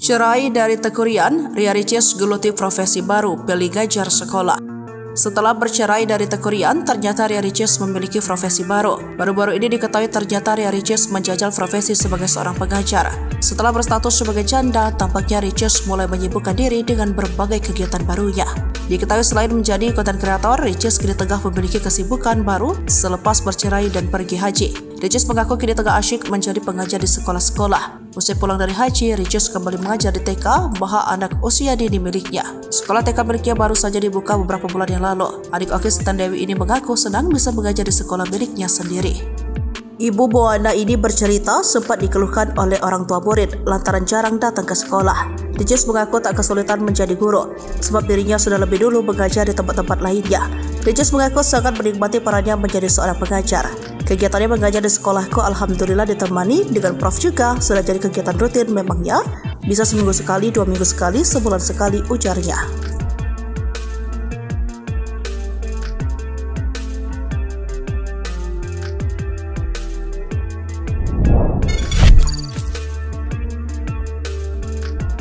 Cerai dari Tekurian, Ria Ricis geluti profesi baru, pilih ngajar sekolah. Setelah bercerai dari Tekurian, ternyata Ria Ricis memiliki profesi baru. Baru-baru ini diketahui ternyata Ria Ricis menjajal profesi sebagai seorang pengajar. Setelah berstatus sebagai janda, tampaknya Ricis mulai menyibukkan diri dengan berbagai kegiatan barunya. Diketahui selain menjadi konten kreator, Ricis kini tengah memiliki kesibukan baru selepas bercerai dan pergi haji. Ricis mengaku kini tengah asyik menjadi pengajar di sekolah-sekolah. Usai pulang dari haji, Ricis kembali mengajar di TK, bahwa anak usia dini miliknya. Sekolah TK miliknya baru saja dibuka beberapa bulan yang lalu. Adik Okis dan Dewi ini mengaku senang bisa mengajar di sekolah miliknya sendiri. Ibu Boana ini bercerita sempat dikeluhkan oleh orang tua murid lantaran jarang datang ke sekolah. Ricis mengaku tak kesulitan menjadi guru sebab dirinya sudah lebih dulu mengajar di tempat-tempat lainnya. Ricis mengaku sangat menikmati perannya menjadi seorang pengajar. Kegiatannya mengajar di sekolahku alhamdulillah ditemani dengan prof juga sudah jadi kegiatan rutin memangnya. Bisa seminggu sekali, 2 minggu sekali, sebulan sekali, ujarnya.